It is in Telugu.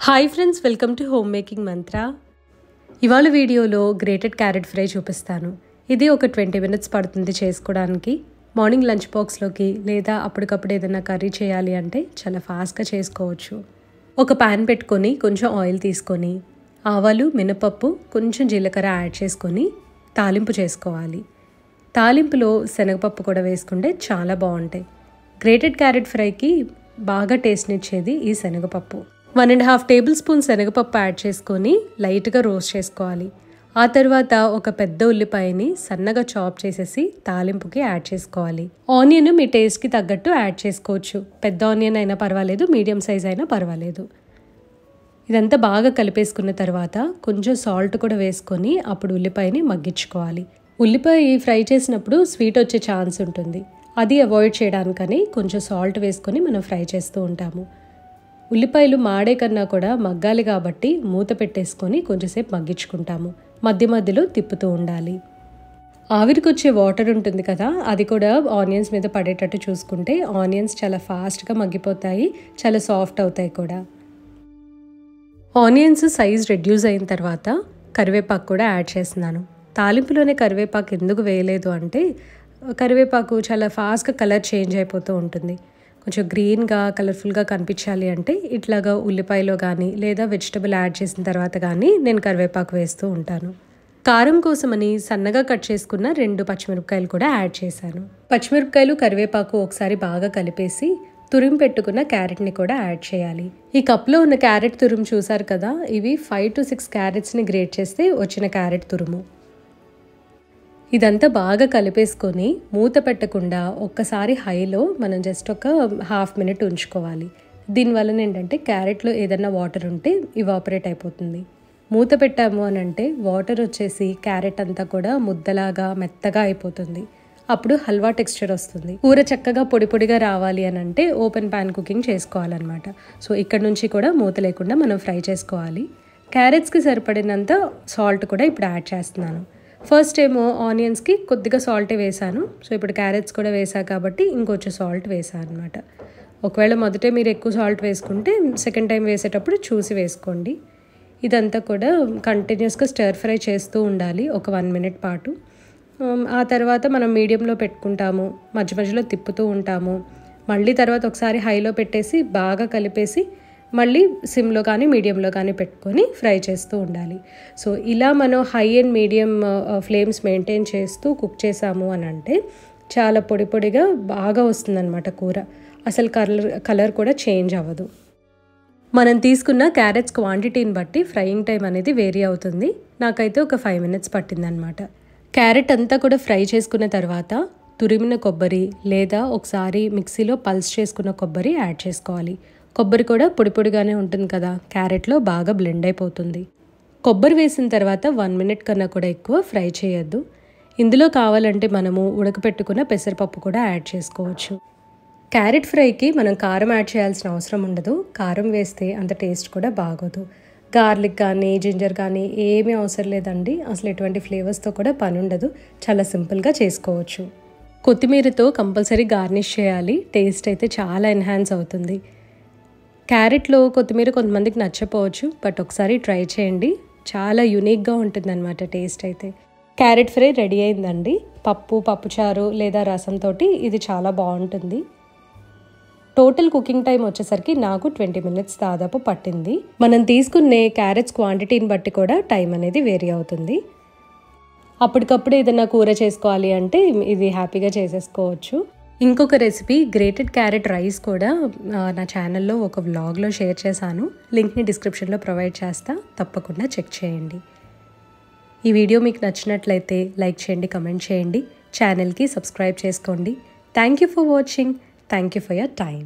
Hi friends, welcome to home making మంత్ర. ఇవాళ వీడియోలో గ్రేటెడ్ క్యారెట్ ఫ్రై చూపిస్తాను. ఇది ఒక 20 minutes పడుతుంది చేసుకోవడానికి. మార్నింగ్ లంచ్ బాక్స్లోకి లేదా అప్పటికప్పుడు ఏదైనా కర్రీ చేయాలి అంటే చాలా ఫాస్ట్గా చేసుకోవచ్చు. ఒక ప్యాన్ పెట్టుకొని కొంచెం ఆయిల్ తీసుకొని ఆవాలు, మినపప్పు, కొంచెం జీలకర్ర యాడ్ చేసుకొని తాలింపు చేసుకోవాలి. తాలింపులో శనగపప్పు కూడా వేసుకుంటే చాలా బాగుంటాయి. గ్రేటెడ్ క్యారెట్ ఫ్రైకి బాగా టేస్ట్నిచ్చేది ఈ శనగపప్పు. 1.5 tablespoon శనగపప్పు యాడ్ చేసుకొని లైట్గా రోస్ట్ చేసుకోవాలి. ఆ తర్వాత ఒక పెద్ద ఉల్లిపాయని సన్నగా చాప్ చేసేసి తాలింపుకి యాడ్ చేసుకోవాలి. ఆనియన్ మీ టేస్ట్కి తగ్గట్టు యాడ్ చేసుకోవచ్చు. పెద్ద ఆనియన్ అయినా పర్వాలేదు, మీడియం సైజ్ అయినా పర్వాలేదు. ఇదంతా బాగా కలిపేసుకున్న తర్వాత కొంచెం సాల్ట్ కూడా వేసుకొని అప్పుడు ఉల్లిపాయని మగ్గించుకోవాలి. ఉల్లిపాయ ఫ్రై చేసినప్పుడు స్వీట్ వచ్చే ఛాన్స్ ఉంటుంది. అది అవాయిడ్ చేయడానికని కొంచెం సాల్ట్ వేసుకొని మనం ఫ్రై చేస్తూ ఉంటాము. ఉల్లిపాయలు మాడే కన్నా కూడా మగ్గాలి కాబట్టి మూత పెట్టేసుకొని కొంచెంసేపు మగ్గించుకుంటాము. మధ్య మధ్యలో తిప్పుతూ ఉండాలి. ఆవిరికి వచ్చే వాటర్ ఉంటుంది కదా, అది కూడా ఆనియన్స్ మీద పడేటట్టు చూసుకుంటే ఆనియన్స్ చాలా ఫాస్ట్గా మగ్గిపోతాయి, చాలా సాఫ్ట్ అవుతాయి కూడా. ఆనియన్స్ సైజ్ రెడ్యూస్ అయిన తర్వాత కరివేపాకు కూడా యాడ్ చేస్తున్నాను. తాలింపులోనే కరివేపాకు ఎందుకు వేయలేదు అంటే కరివేపాకు చాలా ఫాస్ట్గా కలర్ చేంజ్ అయిపోతూ ఉంటుంది. కొంచెం గ్రీన్గా కలర్ఫుల్గా కనిపించాలి అంటే ఇట్లాగా ఉల్లిపాయలో కానీ లేదా వెజిటబుల్ యాడ్ చేసిన తర్వాత కానీ నేను కరివేపాకు వేస్తూ ఉంటాను. కారం కోసమని సన్నగా కట్ చేసుకున్న 2 పచ్చిమిరపకాయలు కూడా యాడ్ చేశాను. పచ్చిమిరపకాయలు, కరివేపాకు ఒకసారి బాగా కలిపేసి తురిమి పెట్టుకున్న క్యారెట్ని కూడా యాడ్ చేయాలి. ఈ కప్లో ఉన్న క్యారెట్ తురుము చూసారు కదా, ఇవి 5 to 6 క్యారెట్స్ని గ్రేట్ చేస్తే వచ్చిన క్యారెట్ తురుము. ఇదంతా బాగా కలిపేసుకొని మూత పెట్టకుండా ఒక్కసారి హైలో మనం జస్ట్ ఒక 1/2 minute ఉంచుకోవాలి. దీనివల్ల ఏంటంటే క్యారెట్లో ఏదైనా వాటర్ ఉంటే ఇవాపరేట్ అయిపోతుంది. మూత పెట్టాము అని అంటే వాటర్ వచ్చేసి క్యారెట్ అంతా కూడా ముద్దలాగా మెత్తగా అయిపోతుంది. అప్పుడు హల్వా టెక్స్చర్ వస్తుంది. కూర చక్కగా పొడి పొడిగా రావాలి అని అంటే ఓపెన్ ప్యాన్ కుకింగ్ చేసుకోవాలన్నమాట. సో ఇక్కడ నుంచి కూడా మూత లేకుండా మనం ఫ్రై చేసుకోవాలి. క్యారెట్స్కి సరిపడినంత సాల్ట్ కూడా ఇప్పుడు యాడ్ చేస్తున్నాను. ఫస్ట్ ఏమో ఆనియన్స్కి కొద్దిగా సాల్టే వేసాను. సో ఇప్పుడు క్యారెట్స్ కూడా వేసా కాబట్టి ఇంకొంచెం సాల్ట్ వేసాను అనమాట. ఒకవేళ మొదటే మీరు ఎక్కువ సాల్ట్ వేసుకుంటే సెకండ్ టైం వేసేటప్పుడు చూసి వేసుకోండి. ఇదంతా కూడా కంటిన్యూస్గా స్టర్ ఫ్రై చేస్తూ ఉండాలి ఒక 1 minute పాటు. ఆ తర్వాత మనం మీడియంలో పెట్టుకుంటాము, మధ్య మధ్యలో తిప్పుతూ ఉంటాము. మళ్ళీ తర్వాత ఒకసారి హైలో పెట్టేసి బాగా కలిపేసి మళ్ళీ సిమ్లో కానీ మీడియంలో కానీ పెట్టుకొని ఫ్రై చేస్తూ ఉండాలి. సో ఇలా మనం high and medium flames maintain చేస్తూ కుక్ చేసాము అని అంటే చాలా పొడి పొడిగా బాగా వస్తుందన్నమాట కూర. అసలు కలర్ కూడా చేంజ్ అవ్వదు. మనం తీసుకున్న క్యారెట్స్ క్వాంటిటీని బట్టి ఫ్రైయింగ్ టైం అనేది వేరీ అవుతుంది. నాకైతే ఒక 5 minutes పట్టిందనమాట. క్యారెట్ అంతా కూడా ఫ్రై చేసుకున్న తర్వాత తురిమిన కొబ్బరి లేదా ఒకసారి మిక్సీలో పల్స్ చేసుకున్న కొబ్బరి యాడ్ చేసుకోవాలి. కొబ్బరి కూడా పొడి పొడిగానే ఉంటుంది కదా, క్యారెట్లో బాగా బ్లెండ్ అయిపోతుంది. కొబ్బరి వేసిన తర్వాత 1 minute కన్నా కూడా ఎక్కువ ఫ్రై చేయొద్దు. ఇందులో కావాలంటే మనము ఉడకపెట్టుకున్న పెసరపప్పు కూడా యాడ్ చేసుకోవచ్చు. క్యారెట్ ఫ్రైకి మనం కారం యాడ్ చేయాల్సిన అవసరం ఉండదు. కారం వేస్తే అంత టేస్ట్ కూడా బాగోదు. గార్లిక్ కానీ జింజర్ కానీ ఏమీ అవసరం లేదండి. అసలు ఎటువంటి ఫ్లేవర్స్తో కూడా పని ఉండదు. చాలా సింపుల్గా చేసుకోవచ్చు. కొత్తిమీరతో కంపల్సరీ గార్నిష్ చేయాలి. టేస్ట్ అయితే చాలా ఎన్హాన్స్ అవుతుంది. క్యారెట్లో కొత్తిమీర కొంతమందికి నచ్చపోవచ్చు, బట్ ఒకసారి ట్రై చేయండి. చాలా యూనిక్గా ఉంటుందన్నమాట టేస్ట్ అయితే. క్యారెట్ ఫ్రై రెడీ అయిందండి. పప్పుచారు లేదా రసంతో ఇది చాలా బాగుంటుంది. టోటల్ కుకింగ్ టైం వచ్చేసరికి నాకు 20 minutes దాదాపు పట్టింది. మనం తీసుకునే క్యారెట్స్ క్వాంటిటీని బట్టి కూడా టైం అనేది వేరీ అవుతుంది. అప్పటికప్పుడు ఏదైనా కూర చేసుకోవాలి అంటే ఇది హ్యాపీగా చేసేసుకోవచ్చు. ఇంకొక రెసిపీ గ్రేటెడ్ క్యారెట్ రైస్ కూడా నా ఛానల్లో ఒక వ్లాగ్లో షేర్ చేశాను. లింక్ని డిస్క్రిప్షన్లో ప్రొవైడ్ చేస్తా, తప్పకుండా చెక్ చేయండి. ఈ వీడియో మీకు నచ్చినట్లయితే లైక్ చేయండి, కమెంట్ చేయండి, ఛానల్కి సబ్స్క్రైబ్ చేసుకోండి. Thank you for watching. Thank you for your time.